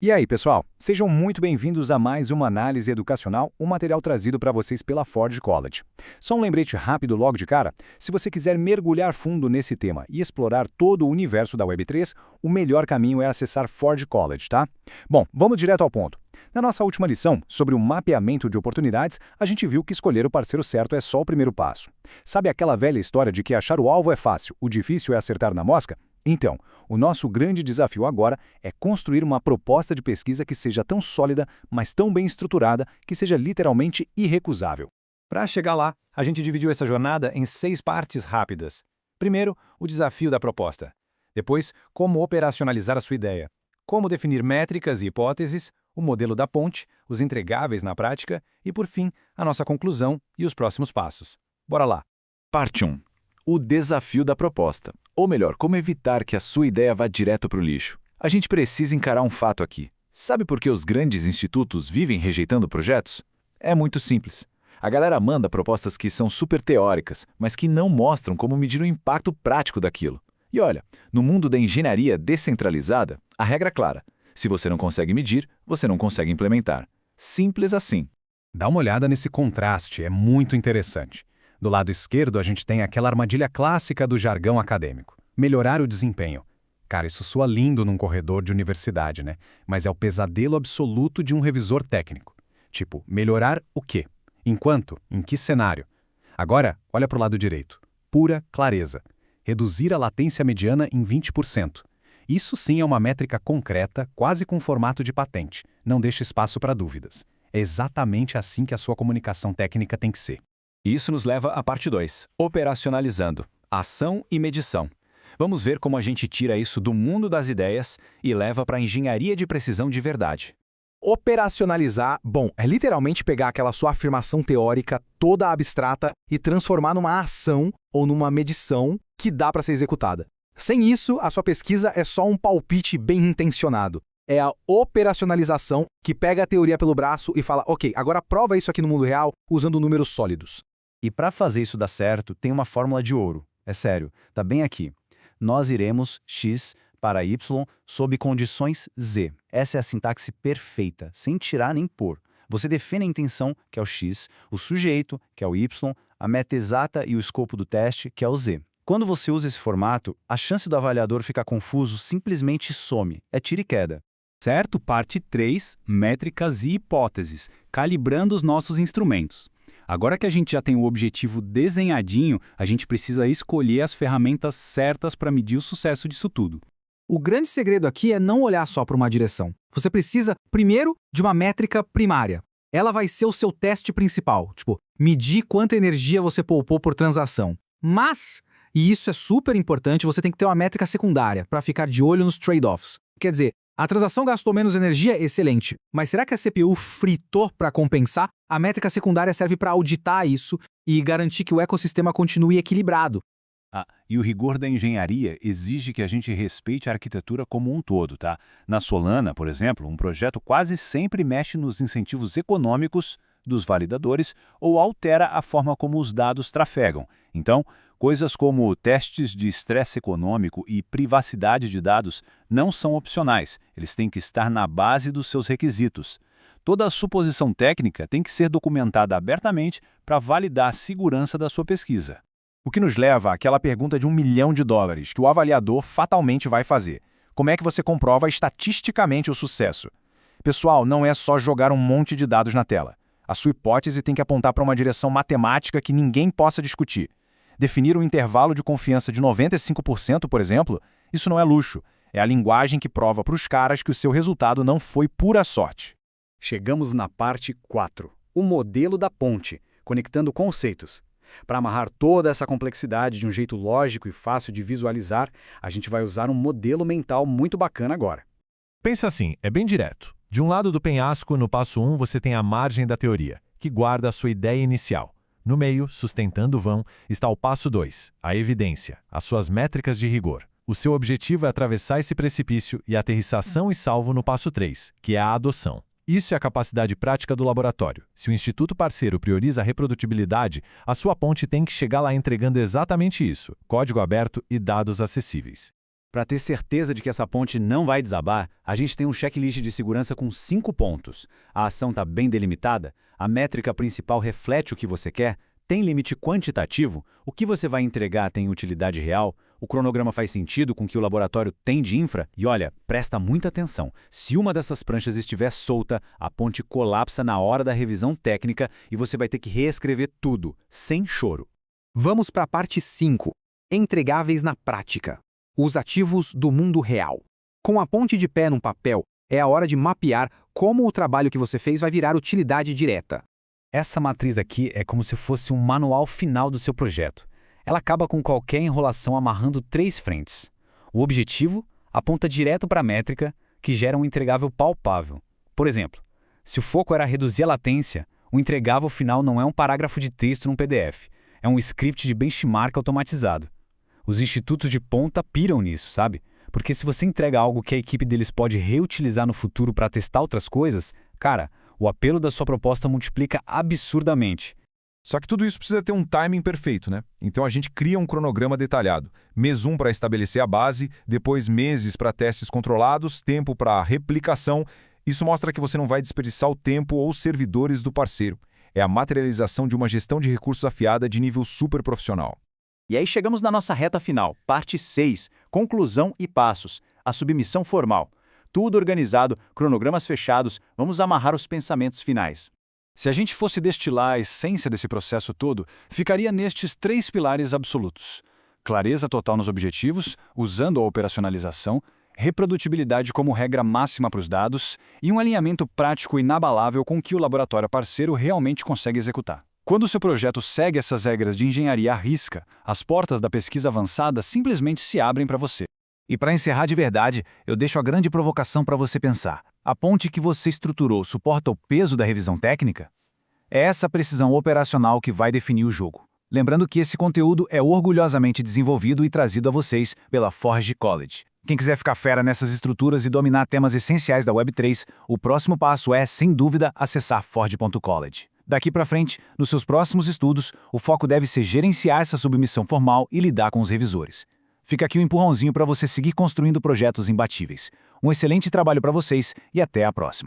E aí, pessoal? Sejam muito bem-vindos a mais uma análise educacional, um material trazido para vocês pela Ford College. Só um lembrete rápido logo de cara, se você quiser mergulhar fundo nesse tema e explorar todo o universo da Web3, o melhor caminho é acessar Ford College, tá? Bom, vamos direto ao ponto. Na nossa última lição, sobre o mapeamento de oportunidades, a gente viu que escolher o parceiro certo é só o primeiro passo. Sabe aquela velha história de que achar o alvo é fácil, o difícil é acertar na mosca? Então, o nosso grande desafio agora é construir uma proposta de pesquisa que seja tão sólida, mas tão bem estruturada, que seja literalmente irrecusável. Para chegar lá, a gente dividiu essa jornada em 6 partes rápidas. Primeiro, o desafio da proposta. Depois, como operacionalizar a sua ideia. Como definir métricas e hipóteses, o modelo da ponte, os entregáveis na prática e, por fim, a nossa conclusão e os próximos passos. Bora lá! Parte 1. O desafio da proposta. Ou melhor, como evitar que a sua ideia vá direto para o lixo. A gente precisa encarar um fato aqui. Sabe por que os grandes institutos vivem rejeitando projetos? É muito simples. A galera manda propostas que são super teóricas, mas que não mostram como medir o impacto prático daquilo. E olha, no mundo da engenharia descentralizada, a regra é clara. Se você não consegue medir, você não consegue implementar. Simples assim. Dá uma olhada nesse contraste, é muito interessante. Do lado esquerdo, a gente tem aquela armadilha clássica do jargão acadêmico. Melhorar o desempenho. Cara, isso soa lindo num corredor de universidade, né? Mas é o pesadelo absoluto de um revisor técnico. Tipo, melhorar o quê? Enquanto? Em que cenário? Agora, olha para o lado direito. Pura clareza. Reduzir a latência mediana em 20%. Isso sim é uma métrica concreta, quase com formato de patente. Não deixe espaço para dúvidas. É exatamente assim que a sua comunicação técnica tem que ser. Isso nos leva à parte 2, operacionalizando, ação e medição. Vamos ver como a gente tira isso do mundo das ideias e leva para a engenharia de precisão de verdade. Operacionalizar, bom, é literalmente pegar aquela sua afirmação teórica toda abstrata e transformar numa ação ou numa medição que dá para ser executada. Sem isso, a sua pesquisa é só um palpite bem intencionado. É a operacionalização que pega a teoria pelo braço e fala, ok, agora prova isso aqui no mundo real usando números sólidos. E para fazer isso dar certo, tem uma fórmula de ouro. É sério, tá bem aqui. Nós iremos x para y sob condições z. Essa é a sintaxe perfeita, sem tirar nem pôr. Você define a intenção, que é o x, o sujeito, que é o y, a meta exata e o escopo do teste, que é o z. Quando você usa esse formato, a chance do avaliador ficar confuso simplesmente some. É tiro e queda. Certo? Parte 3, métricas e hipóteses, calibrando os nossos instrumentos. Agora que a gente já tem o objetivo desenhadinho, a gente precisa escolher as ferramentas certas para medir o sucesso disso tudo. O grande segredo aqui é não olhar só para uma direção. Você precisa, primeiro, de uma métrica primária. Ela vai ser o seu teste principal, tipo, medir quanta energia você poupou por transação. Mas, e isso é super importante, você tem que ter uma métrica secundária para ficar de olho nos trade-offs. Quer dizer, a transação gastou menos energia, excelente. Mas será que a CPU fritou para compensar? A métrica secundária serve para auditar isso e garantir que o ecossistema continue equilibrado. E o rigor da engenharia exige que a gente respeite a arquitetura como um todo, tá? Na Solana, por exemplo, um projeto quase sempre mexe nos incentivos econômicos dos validadores ou altera a forma como os dados trafegam. Então, coisas como testes de estresse econômico e privacidade de dados não são opcionais, eles têm que estar na base dos seus requisitos. Toda a suposição técnica tem que ser documentada abertamente para validar a segurança da sua pesquisa. O que nos leva àquela pergunta de $1 milhão que o avaliador fatalmente vai fazer. Como é que você comprova estatisticamente o sucesso? Pessoal, não é só jogar um monte de dados na tela. A sua hipótese tem que apontar para uma direção matemática que ninguém possa discutir. Definir um intervalo de confiança de 95%, por exemplo, isso não é luxo. É a linguagem que prova para os caras que o seu resultado não foi pura sorte. Chegamos na parte 4, o modelo da ponte, conectando conceitos. Para amarrar toda essa complexidade de um jeito lógico e fácil de visualizar, a gente vai usar um modelo mental muito bacana agora. Pensa assim, é bem direto. De um lado do penhasco, no passo 1, você tem a margem da teoria, que guarda a sua ideia inicial. No meio, sustentando o vão, está o passo 2, a evidência, as suas métricas de rigor. O seu objetivo é atravessar esse precipício e aterrissar são e salvo no passo 3, que é a adoção. Isso é a capacidade prática do laboratório. Se o instituto parceiro prioriza a reprodutibilidade, a sua ponte tem que chegar lá entregando exatamente isso, código aberto e dados acessíveis. Para ter certeza de que essa ponte não vai desabar, a gente tem um checklist de segurança com 5 pontos. A ação está bem delimitada, a métrica principal reflete o que você quer, tem limite quantitativo, o que você vai entregar tem utilidade real, o cronograma faz sentido com o que o laboratório tem de infra e olha, presta muita atenção. Se uma dessas pranchas estiver solta, a ponte colapsa na hora da revisão técnica e você vai ter que reescrever tudo, sem choro. Vamos para a parte 5. Entregáveis na prática. Os ativos do mundo real. Com a ponte de pé num papel, é a hora de mapear como o trabalho que você fez vai virar utilidade direta. Essa matriz aqui é como se fosse um manual final do seu projeto. Ela acaba com qualquer enrolação amarrando 3 frentes. O objetivo aponta direto para a métrica, que gera um entregável palpável. Por exemplo, se o foco era reduzir a latência, o entregável final não é um parágrafo de texto num PDF, é um script de benchmark automatizado. Os institutos de ponta piram nisso, sabe? Porque se você entrega algo que a equipe deles pode reutilizar no futuro para testar outras coisas, cara, o apelo da sua proposta multiplica absurdamente. Só que tudo isso precisa ter um timing perfeito, né? Então a gente cria um cronograma detalhado. Mês 1 para estabelecer a base, depois meses para testes controlados, tempo para replicação. Isso mostra que você não vai desperdiçar o tempo ou os servidores do parceiro. É a materialização de uma gestão de recursos afiada de nível super profissional. E aí chegamos na nossa reta final, parte 6, conclusão e passos, a submissão formal. Tudo organizado, cronogramas fechados, vamos amarrar os pensamentos finais. Se a gente fosse destilar a essência desse processo todo, ficaria nestes 3 pilares absolutos. Clareza total nos objetivos, usando a operacionalização, reprodutibilidade como regra máxima para os dados e um alinhamento prático inabalável com o que o laboratório parceiro realmente consegue executar. Quando o seu projeto segue essas regras de engenharia à risca, as portas da pesquisa avançada simplesmente se abrem para você. E para encerrar de verdade, eu deixo a grande provocação para você pensar. A ponte que você estruturou suporta o peso da revisão técnica? É essa precisão operacional que vai definir o jogo. Lembrando que esse conteúdo é orgulhosamente desenvolvido e trazido a vocês pela Forge College. Quem quiser ficar fera nessas estruturas e dominar temas essenciais da Web3, o próximo passo é, sem dúvida, acessar forge.college. Daqui para frente, nos seus próximos estudos, o foco deve ser gerenciar essa submissão formal e lidar com os revisores. Fica aqui um empurrãozinho para você seguir construindo projetos imbatíveis. Um excelente trabalho para vocês e até a próxima.